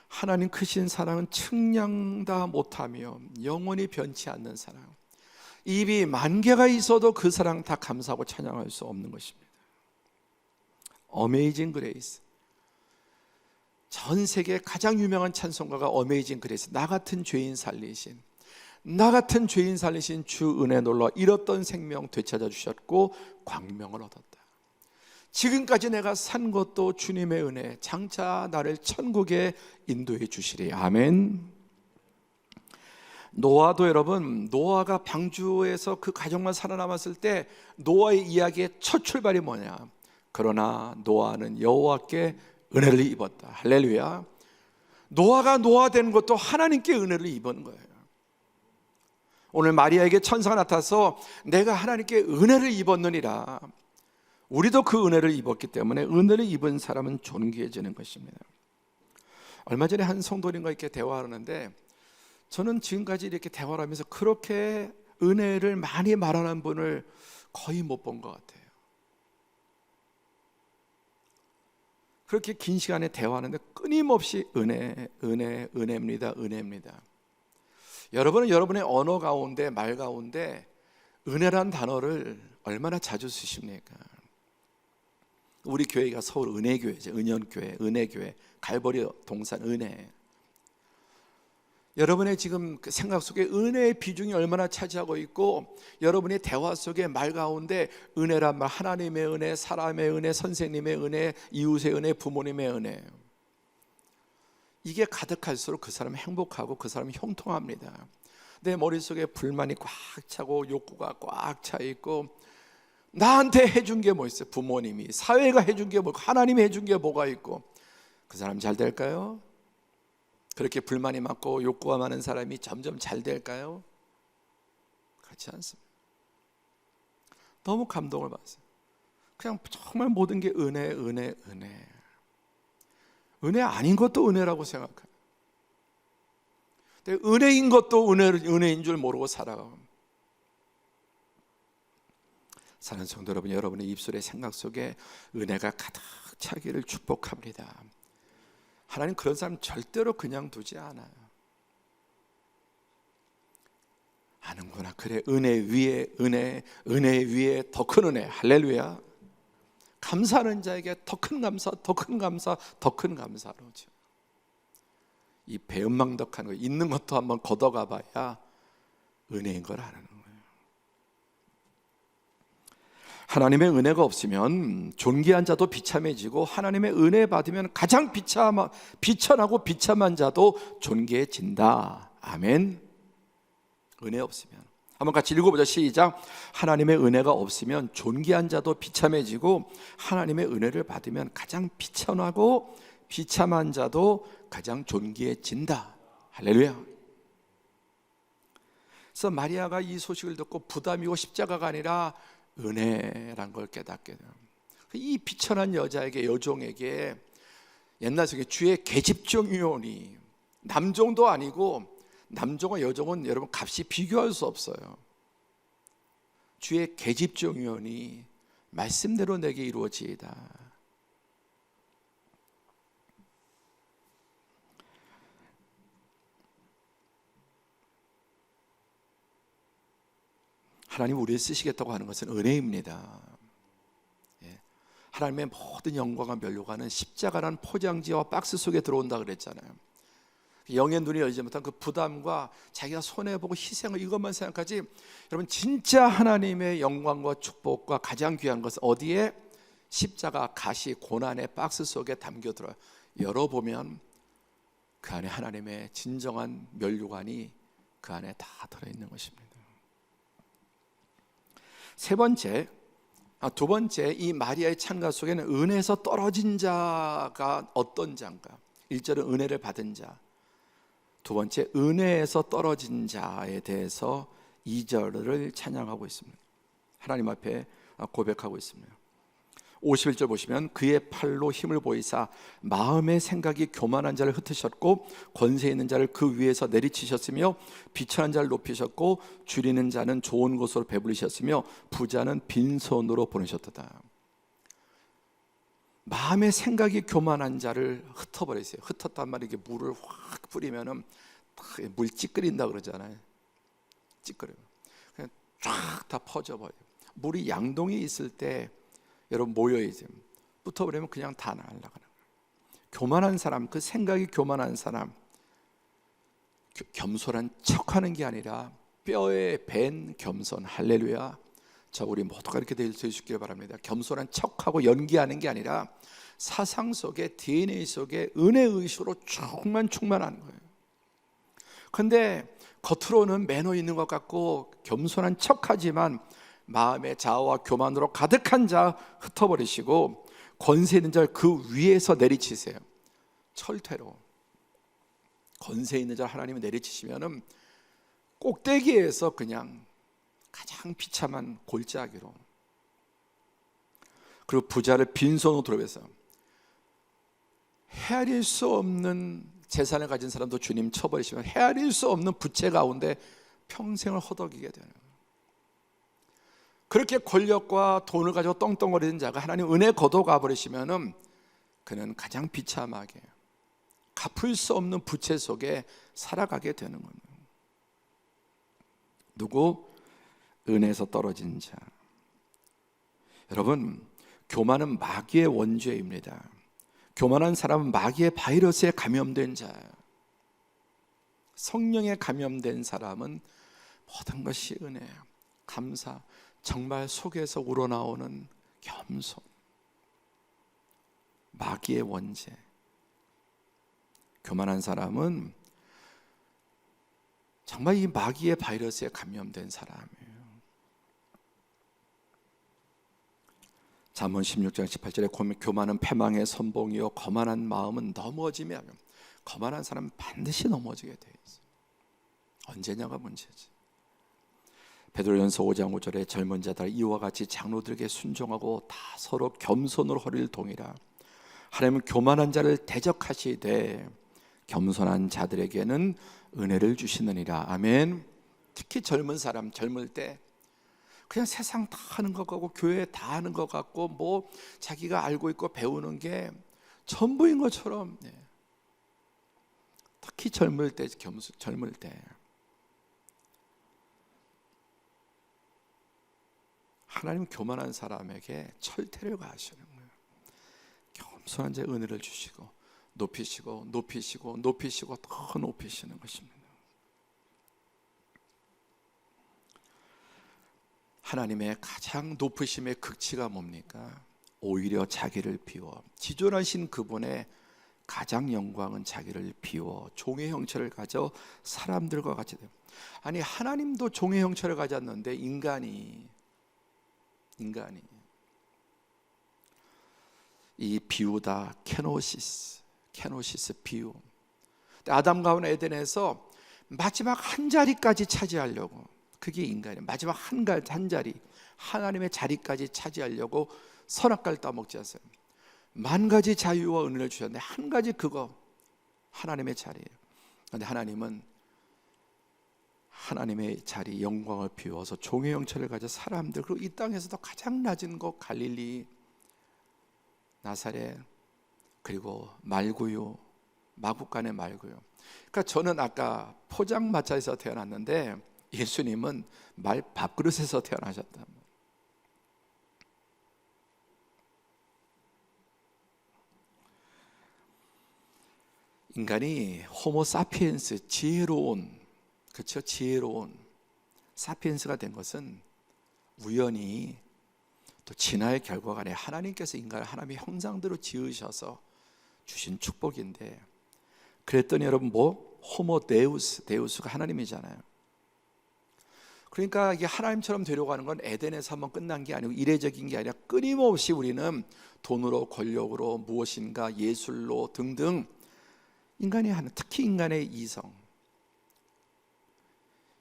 하나님 크신 사랑은 측량 다 못하며 영원히 변치 않는 사랑. 입이 만 개가 있어도 그 사랑 다 감사하고 찬양할 수 없는 것입니다. 어메이징 그레이스. 전 세계 가장 유명한 찬송가가 어메이징 그레이스. 나 같은 죄인 살리신 주 은혜 놀라 잃었던 생명 되찾아 주셨고 광명을 얻었다. 지금까지 내가 산 것도 주님의 은혜, 장차 나를 천국에 인도해 주시리. 아멘. 노아도 여러분, 노아가 방주에서 그 가정만 살아남았을 때 노아의 이야기의 첫 출발이 뭐냐? 그러나 노아는 여호와께 은혜를 입었다. 할렐루야. 노아가 노아된 것도 하나님께 은혜를 입은 거예요. 오늘 마리아에게 천사가 나타나서 내가 하나님께 은혜를 입었느니라. 우리도 그 은혜를 입었기 때문에 은혜를 입은 사람은 존귀해지는 것입니다. 얼마 전에 한 성도님과 이렇게 대화하는데, 저는 지금까지 이렇게 대화를 하면서 그렇게 은혜를 많이 말하는 분을 거의 못 본 것 같아요. 그렇게 긴 시간에 대화하는데 끊임없이 은혜입니다. 여러분은 여러분의 언어 가운데, 말 가운데 은혜란 단어를 얼마나 자주 쓰십니까? 우리 교회가 서울 은혜교회죠. 은연교회, 은혜교회, 갈보리 동산 은혜. 여러분의 지금 그 생각 속에 은혜의 비중이 얼마나 차지하고 있고, 여러분의 대화 속에 말 가운데 은혜란 말, 하나님의 은혜, 사람의 은혜, 선생님의 은혜, 이웃의 은혜, 부모님의 은혜, 이게 가득할수록 그 사람은 행복하고 그 사람은 형통합니다. 내 머릿속에 불만이 꽉 차고 욕구가 꽉 차 있고, 나한테 해준 게 뭐 있어요? 부모님이, 사회가 해준 게 뭐, 하나님이 해준 게 뭐가 있고, 그 사람 잘 될까요? 그렇게 불만이 많고 욕구가 많은 사람이 점점 잘 될까요? 그렇지 않습니다. 너무 감동을 받았어요. 그냥 정말 모든 게 은혜. 은혜 아닌 것도 은혜라고 생각해요. 근데 은혜인 것도 은혜인 줄 모르고 살아가고. 사랑하는 성도 여러분, 여러분의 입술의 생각 속에 은혜가 가득 차기를 축복합니다. 하나님 그런 사람 절대로 그냥 두지 않아요. 아는구나. 그래, 은혜 위에 은혜 위에 더 큰 은혜. 할렐루야. 감사하는 자에게 더 큰 감사, 더 큰 감사, 더 큰 감사로죠. 이 배은망덕한 거 있는 것도 한번 걷어가 봐야 은혜인 걸 아는 거예요. 하나님의 은혜가 없으면 존귀한 자도 비참해지고, 하나님의 은혜 받으면 가장 비천하고 비참한 자도 존귀해진다. 아멘. 은혜 없으면, 한번 같이 읽어보자. 시작. 하나님의 은혜가 없으면 존귀한 자도 비참해지고, 하나님의 은혜를 받으면 가장 비천하고 비참한 자도 가장 존귀해진다. 할렐루야. 그래서 마리아가 이 소식을 듣고 부담이고 십자가가 아니라 은혜란 걸 깨닫게 돼요. 이 비천한 여종에게 옛날 속에 주의 계집종이오니, 남종도 아니고, 남종과 여종은 여러분 값이 비교할 수 없어요. 주의 계집종이오니 말씀대로 내게 이루어지이다. 하나님 우리를 쓰시겠다고 하는 것은 은혜입니다. 하나님의 모든 영광과 면류관은 십자가라는 포장지와 박스 속에 들어온다 그랬잖아요. 영의 눈이 열리지 못한 그 부담과 자기가 손해보고 희생을, 이것만 생각하지, 여러분 진짜 하나님의 영광과 축복과 가장 귀한 것은 어디에? 십자가, 가시, 고난의 박스 속에 담겨 들어요. 열어보면 그 안에 하나님의 진정한 면류관이 그 안에 다 들어있는 것입니다. 두 번째, 이 마리아의 찬가 속에는 은혜에서 떨어진 자가 어떤 자인가? 1절은 은혜를 받은 자, 두 번째 은혜에서 떨어진 자에 대해서 2절을 찬양하고 있습니다. 하나님 앞에 고백하고 있습니다. 51절 보시면, 그의 팔로 힘을 보이사 마음의 생각이 교만한 자를 흩으셨고, 권세 있는 자를 그 위에서 내리치셨으며, 비천한 자를 높이셨고, 줄이는 자는 좋은 곳으로 배부르셨으며, 부자는 빈손으로 보내셨도다. 마음의 생각이 교만한 자를 흩어버렸어요. 흩었단 말이에요. 이게 물을 확 뿌리면은 물 찌끄린다 그러잖아요. 찌끄려요. 그냥 쫙 다 퍼져버려요. 물이 양동이 있을 때 여러분 모여야지, 붙어버리면 그냥 다 날아가는 거예요. 교만한 사람, 그 생각이 교만한 사람, 겸손한 척하는 게 아니라 뼈에 밴 겸손. 할렐루야. 자, 우리 모두가 이렇게 될 수 있기를 바랍니다. 겸손한 척하고 연기하는 게 아니라 사상 속에, DNA 속에 은혜의식으로 충만하는 거예요. 그런데 겉으로는 매너 있는 것 같고 겸손한 척하지만 마음의 자아와 교만으로 가득한 자 흩어버리시고, 권세 있는 자를 그 위에서 내리치세요. 철퇴로 권세 있는 자를 하나님이 내리치시면은 꼭대기에서 그냥 가장 비참한 골짜기로, 그리고 부자를 빈손으로 들어서 헤아릴 수 없는 재산을 가진 사람도 주님 쳐버리시면 헤아릴 수 없는 부채 가운데 평생을 허덕이게 되는 거예요. 그렇게 권력과 돈을 가지고 떵떵거리는 자가 하나님 은혜 걷어가 버리시면은 그는 가장 비참하게 갚을 수 없는 부채 속에 살아가게 되는 겁니다. 누구? 은혜에서 떨어진 자. 여러분, 교만은 마귀의 원죄입니다. 교만한 사람은 마귀의 바이러스에 감염된 자예요. 성령에 감염된 사람은 모든 것이 은혜예요. 감사, 정말 속에서 우러나오는 겸손. 마귀의 원죄. 교만한 사람은 정말 이 마귀의 바이러스에 감염된 사람이에요. 잠언 16장 18절에 교만은 패망의 선봉이요 거만한 마음은 넘어짐이 하며, 거만한 사람은 반드시 넘어지게 돼 있어요. 언제냐가 문제지. 베드로전서 5장 5절에 젊은 자들 이와 같이 장로들에게 순종하고 다 서로 겸손으로 허리를 동이라. 하나님은 교만한 자를 대적하시되 겸손한 자들에게는 은혜를 주시느니라. 아멘. 특히 젊은 사람, 젊을 때 그냥 세상 다 하는 것 같고 교회 다 하는 것 같고 뭐 자기가 알고 있고 배우는 게 전부인 것처럼, 특히 젊을 때, 젊을 때 하나님 교만한 사람에게 철퇴를 가하시는 거예요. 겸손한 자의 은혜를 주시고 높이시고 높이시고 높이시고 더 높이시는 것입니다. 하나님의 가장 높으심의 극치가 뭡니까? 오히려 자기를 비워, 지존하신 그분의 가장 영광은 자기를 비워 종의 형체를 가져 사람들과 같이 돼요. 아니, 하나님도 종의 형체를 가졌는데 인간이 이 비우다, 케노시스 비움. 아담과 하와 에덴에서 마지막 한 자리까지 차지하려고, 그게 인간이에요. 마지막 한 자리, 하나님의 자리까지 차지하려고 선악과를 따먹지 않았어요. 만 가지 자유와 은혜를 주셨는데 한 가지, 그거 하나님의 자리예요. 그런데 하나님은 하나님의 자리, 영광을 비워서 종의 형체를 가져 사람들, 그리고 이 땅에서도 가장 낮은 곳 갈릴리, 나사렛, 그리고 말구유, 마구간의 말구유. 그러니까 저는 아까 포장마차에서 태어났는데 예수님은 말 밥그릇에서 태어나셨다. 인간이 호모 사피엔스, 지혜로운, 그렇죠? 지혜로운 사피엔스가 된 것은 우연히 또 진화의 결과가 아니라 하나님께서 인간을 하나님의 형상대로 지으셔서 주신 축복인데, 그랬더니 여러분 호모 데우스가 하나님이잖아요. 그러니까 이게 하나님처럼 되려고 하는 건 에덴에서 한번 끝난 게 아니고 이례적인 게 아니라 끊임없이 우리는 돈으로, 권력으로, 무엇인가 예술로 등등 인간이 하는, 특히 인간의 이성,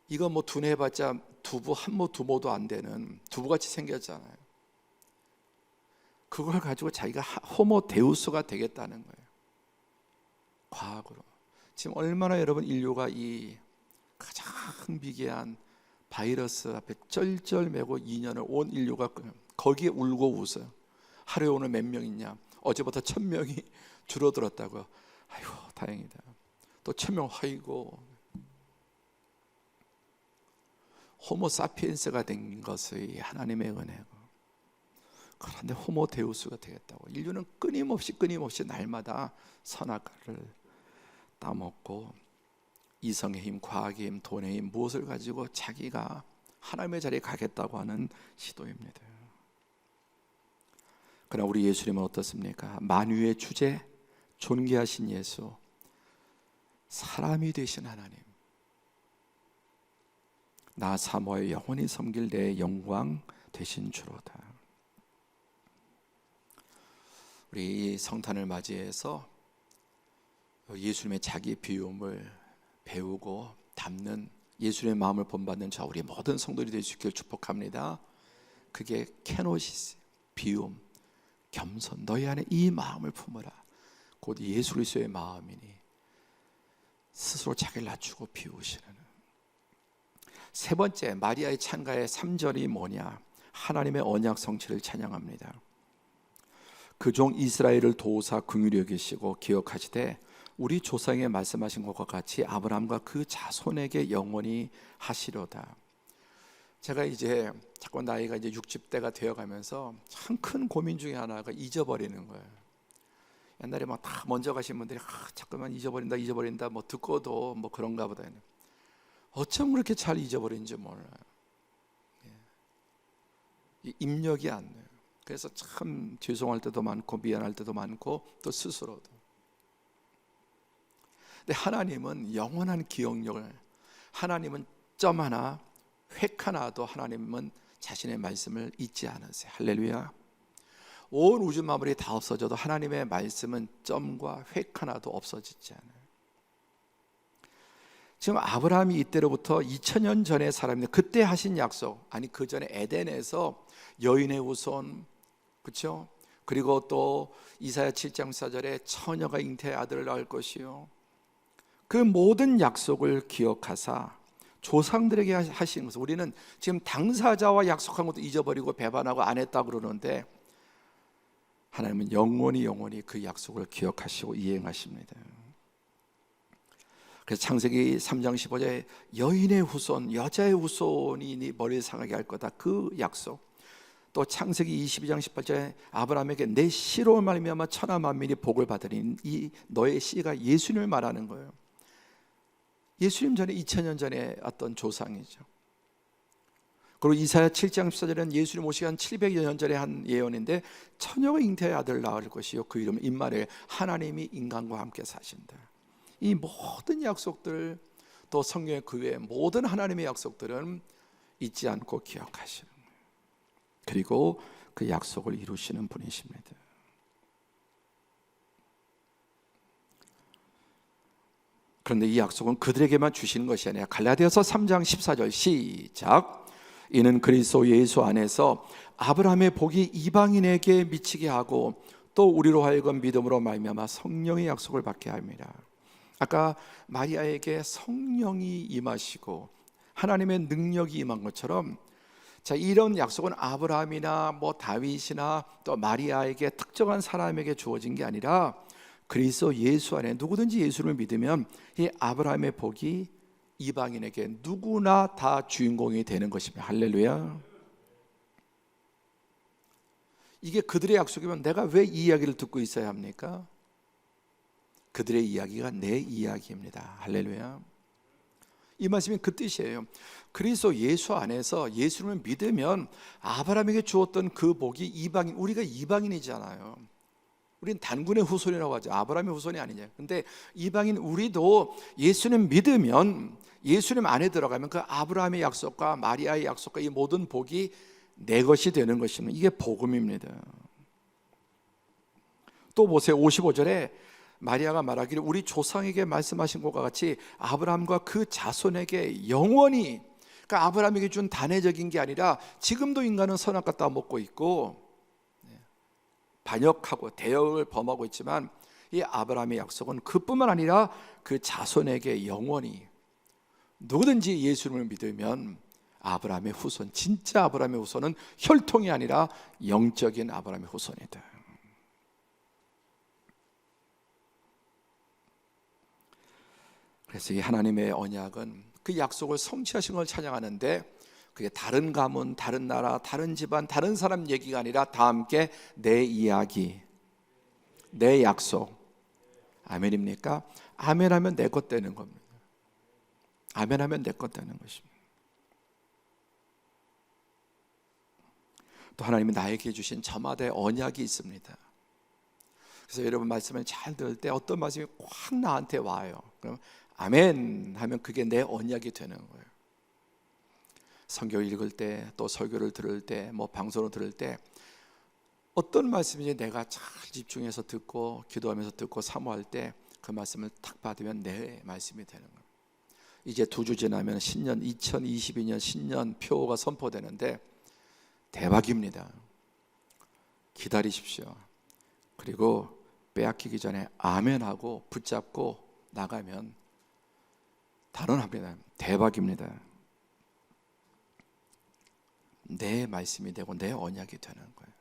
이거 두뇌해봤자 두부 한모 두모도 안 되는 두부같이 생겼잖아요. 그걸 가지고 자기가 호모 데우스가 되겠다는 거예요. 과학으로. 지금 얼마나 여러분 인류가 이 가장 비계한 바이러스 앞에 쩔쩔매고 2년을 온 인류가 거기에 울고 웃어요. 하루에 오늘 몇 명 있냐? 어제부터 1000명이 줄어들었다고요. 아이고 다행이다. 또 1000명, 아이고. 호모 사피엔스가 된 것이 하나님의 은혜고, 그런데 호모 데우스가 되겠다고 인류는 끊임없이 날마다 선악과를 따먹고 이성의 힘, 과학의 힘, 돈의 힘, 무엇을 가지고 자기가 하나님의 자리에 가겠다고 하는 시도입니다. 그러나 우리 예수님은 어떻습니까? 만유의 주제, 존귀하신 예수, 사람이 되신 하나님, 나 사모하여 영원히 섬길 내 영광 되신 주로다. 우리 성탄을 맞이해서 예수님의 자기 비움을 배우고 담는, 예수님의 마음을 본받는 저 우리 모든 성도들이 될 수 있기를 축복합니다. 그게 케노시스, 비움, 겸손, 너희 안에 이 마음을 품어라. 곧 예수 그리스도의 마음이니 스스로 자기를 낮추고 비우시는. 세 번째, 마리아의 찬가의 3절이 뭐냐? 하나님의 언약 성취를 찬양합니다. 그 종 이스라엘을 도우사 긍휼히 여기시고 기억하시되 우리 조상에 말씀하신 것과 같이 아브라함과 그 자손에게 영원히 하시려다. 제가 이제 자꾸 나이가 이제 60대가 되어가면서 참 큰 고민 중에 하나가 잊어버리는 거예요. 옛날에 막 다 먼저 가신 분들이 자꾸만 잊어버린다 뭐 듣고도 뭐 그런가 보다. 어쩜 그렇게 잘 잊어버린지 몰라요. 입력이 안 돼요. 그래서 참 죄송할 때도 많고 미안할 때도 많고 또 스스로도. 근데 하나님은 영원한 기억력을, 하나님은 점 하나, 획 하나도 하나님은 자신의 말씀을 잊지 않으세요. 할렐루야. 온 우주 만물이 다 없어져도 하나님의 말씀은 점과 획 하나도 없어지지 않아요. 지금 아브라함이 이때로부터 2000년 전의 사람인데 그때 하신 약속, 아니 그 전에 에덴에서 여인의 후손, 그렇죠? 그리고 또 이사야 7장 4절에 처녀가 잉태의 아들을 낳을 것이요, 그 모든 약속을 기억하사 조상들에게 하신 것을 우리는 지금 당사자와 약속한 것도 잊어버리고 배반하고 안 했다 그러는데 하나님은 영원히 그 약속을 기억하시고 이행하십니다. 그래서 창세기 3장 15절에 여인의 후손, 여자의 후손이 네 머리를 상하게 할 거다, 그 약속. 또 창세기 22장 18절에 아브라함에게 내 씨로 말미암아 천하 만민이 복을 받으니 이 너의 씨가 예수님을 말하는 거예요. 예수님 전에 2000년 전에 어떤 조상이죠. 그리고 이사야 7장 14절에는 예수님 오시기 한 700여 년 전에 한 예언인데 처녀가 잉태의 아들을 낳을 것이요 그 이름은 임마누엘, 하나님이 인간과 함께 사신다. 이 모든 약속들, 또 성경의 그 외의 모든 하나님의 약속들은 잊지 않고 기억하시는 거예요. 그리고 그 약속을 이루시는 분이십니다. 그런데 이 약속은 그들에게만 주시는 것이 아니라 갈라디아서 3장 14절 시작. 이는 그리스도 예수 안에서 아브라함의 복이 이방인에게 미치게 하고 또 우리로 하여금 믿음으로 말미암아 성령의 약속을 받게 합니다. 아까 마리아에게 성령이 임하시고 하나님의 능력이 임한 것처럼, 자, 이런 약속은 아브라함이나 다윗이나 또 마리아에게 특정한 사람에게 주어진 게 아니라 그리스도 예수 안에 누구든지 예수를 믿으면 이 아브라함의 복이 이방인에게 누구나 다 주인공이 되는 것입니다. 할렐루야. 이게 그들의 약속이면 내가 왜 이 이야기를 듣고 있어야 합니까? 그들의 이야기가 내 이야기입니다. 할렐루야. 이 말씀이 그 뜻이에요. 그리스도 예수 안에서 예수를 믿으면 아브라함에게 주었던 그 복이 이방인, 우리가 이방인이잖아요. 우린 단군의 후손이라고 하죠. 아브라함의 후손이 아니냐. 근데 이방인 우리도 예수님 믿으면, 예수님 안에 들어가면 그 아브라함의 약속과 마리아의 약속과 이 모든 복이 내 것이 되는 것입니다. 이게 복음입니다. 또 보세요. 55절에 마리아가 말하기를 우리 조상에게 말씀하신 것과 같이 아브라함과 그 자손에게 영원히, 그러니까 아브라함에게 준 단회적인 게 아니라 지금도 인간은 선악과 따먹고 있고 반역하고 대역을 범하고 있지만 이 아브라함의 약속은 그뿐만 아니라 그 자손에게 영원히, 누구든지 예수님을 믿으면 아브라함의 후손, 진짜 아브라함의 후손은 혈통이 아니라 영적인 아브라함의 후손이다. 그래서 이 하나님의 언약은 그 약속을 성취하신 걸 찬양하는데, 그게 다른 가문, 다른 나라, 다른 집안, 다른 사람 얘기가 아니라 다 함께 내 이야기, 내 약속. 아멘입니까? 아멘하면 내 것 되는 겁니다. 아멘하면 내 것 되는 것입니다. 또 하나님이 나에게 주신 저마다의 언약이 있습니다. 그래서 여러분 말씀을 잘 들을 때 어떤 말씀이 확 나한테 와요. 그럼 아멘 하면 그게 내 언약이 되는 거예요. 성경 읽을 때, 또 설교를 들을 때, 방송을 들을 때 어떤 말씀인지 내가 잘 집중해서 듣고 기도하면서 듣고 사모할 때 그 말씀을 탁 받으면 내 말씀이 되는 거예요. 이제 2주 지나면 신년 2022년 신년 표가 선포되는데 대박입니다. 기다리십시오. 그리고 빼앗기기 전에 아멘하고 붙잡고 나가면 단언합니다. 대박입니다. 내 말씀이 되고 내 언약이 되는 거예요.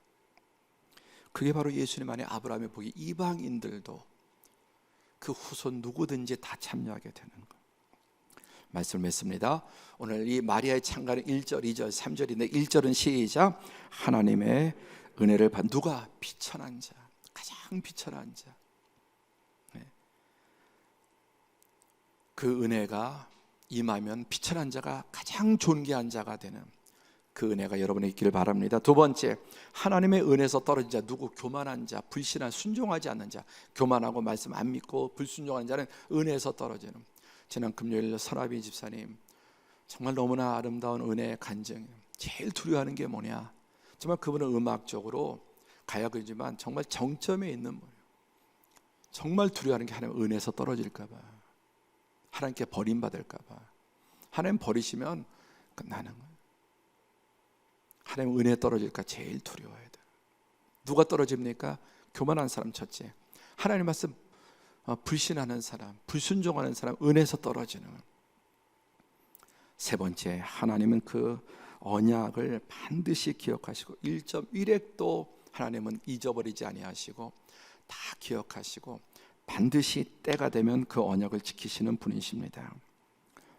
그게 바로 예수님 안에 아브라함의 복이 이방인들도 그 후손 누구든지 다 참여하게 되는 거예요. 말씀을 맺습니다. 오늘 이 마리아의 창가는 1절, 2절, 3절인데 1절은 시작. 하나님의 은혜를 받은 누가? 비천한 자, 가장 비천한 자. 그 은혜가 임하면 비천한 자가 가장 존귀한 자가 되는 그 은혜가 여러분에 있기를 바랍니다. 두 번째, 하나님의 은혜에서 떨어진 자, 누구? 교만한 자, 불신한, 순종하지 않는 자. 교만하고 말씀 안 믿고 불순종하는 자는 은혜에서 떨어지는. 지난 금요일 선아비 집사님 정말 너무나 아름다운 은혜의 간증. 제일 두려워하는 게 뭐냐? 정말 그분은 음악적으로 가야금이지만 정말 정점에 있는 거예요. 정말 두려워하는 게 하나님 은혜에서 떨어질까 봐, 하나님께 버림받을까 봐. 하나님 버리시면 끝나는 거예요. 하나님 은혜 떨어질까 제일 두려워해야 돼. 누가 떨어집니까? 교만한 사람 첫째. 하나님 말씀 불신하는 사람, 불순종하는 사람, 은혜에서 떨어지는. 세 번째, 하나님은 그 언약을 반드시 기억하시고 1.1획도 하나님은 잊어버리지 아니하시고 다 기억하시고 반드시 때가 되면 그 언약을 지키시는 분이십니다.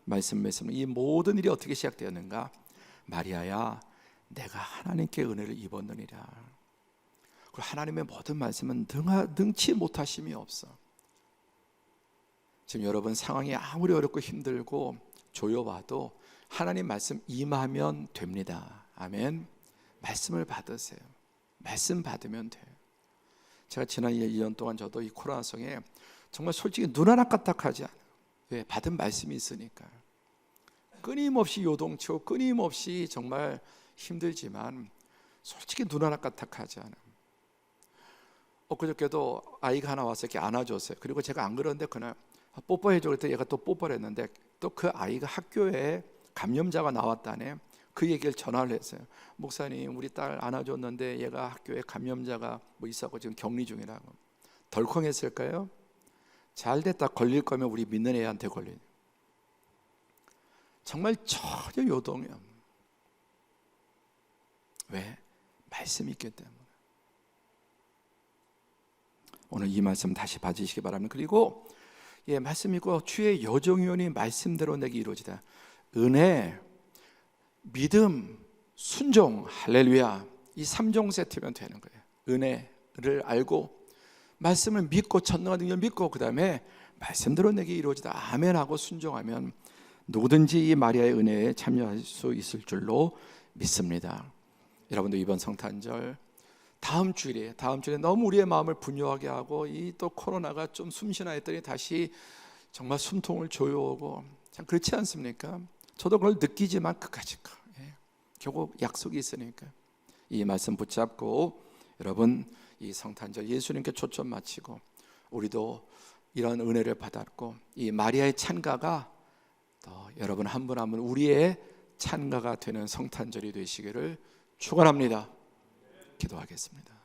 말씀했습니다. 이 모든 일이 어떻게 시작되었는가? 마리아야, 내가 하나님께 은혜를 입었느니라. 그리고 하나님의 모든 말씀은 능치 못하심이 없어. 지금 여러분 상황이 아무리 어렵고 힘들고 조여와도 하나님 말씀 임하면 됩니다. 아멘. 말씀을 받으세요. 말씀 받으면 돼요. 제가 지난 2년 동안 저도 이 코로나 성에 정말 솔직히 눈 하나 까딱하지 않아요. 왜? 받은 말씀이 있으니까. 끊임없이 요동치고 끊임없이 정말 힘들지만 솔직히 눈 하나 까딱하지 않아요. 엊그저께도 아이가 하나 와서 이렇게 안아줬어요. 그리고 제가 안 그러는데 그날 뽀뽀해줘 그랬더니 얘가 또 뽀뽀를 했는데 또 그 아이가 학교에 감염자가 나왔다네. 그 얘기를 전화를 했어요. 목사님, 우리 딸 안아줬는데 얘가 학교에 감염자가 뭐 있었고 지금 격리 중이라고. 덜컹했을까요? 잘 됐다. 걸릴 거면 우리 믿는 애한테 걸리네. 정말 전혀 요동이야. 왜? 말씀이 있기 때문에. 오늘 이 말씀 다시 봐주시기 바랍니다. 그리고 말씀 있고 주의 여정연이 말씀대로 내게 이루어지다. 은혜, 믿음, 순종, 할렐루야. 이 3종 세트면 되는 거예요. 은혜를 알고 말씀을 믿고 전능한 능력을 믿고 그 다음에 말씀대로 내게 이루어지다. 아멘하고 순종하면 누구든지 이 마리아의 은혜에 참여할 수 있을 줄로 믿습니다. 여러분도 이번 성탄절 다음 주일에 너무 우리의 마음을 분요하게 하고 이 또 코로나가 좀 숨쉬나 했더니 다시 정말 숨통을 조여오고 참 그렇지 않습니까? 저도 그걸 느끼지만 그까짓 거 결국 약속이 있으니까 이 말씀 붙잡고 여러분 이 성탄절 예수님께 초점 맞추고 우리도 이런 은혜를 받았고 이 마리아의 찬가가 또 여러분 한 분 한 분 우리의 찬가가 되는 성탄절이 되시기를 축원합니다. 기도하겠습니다.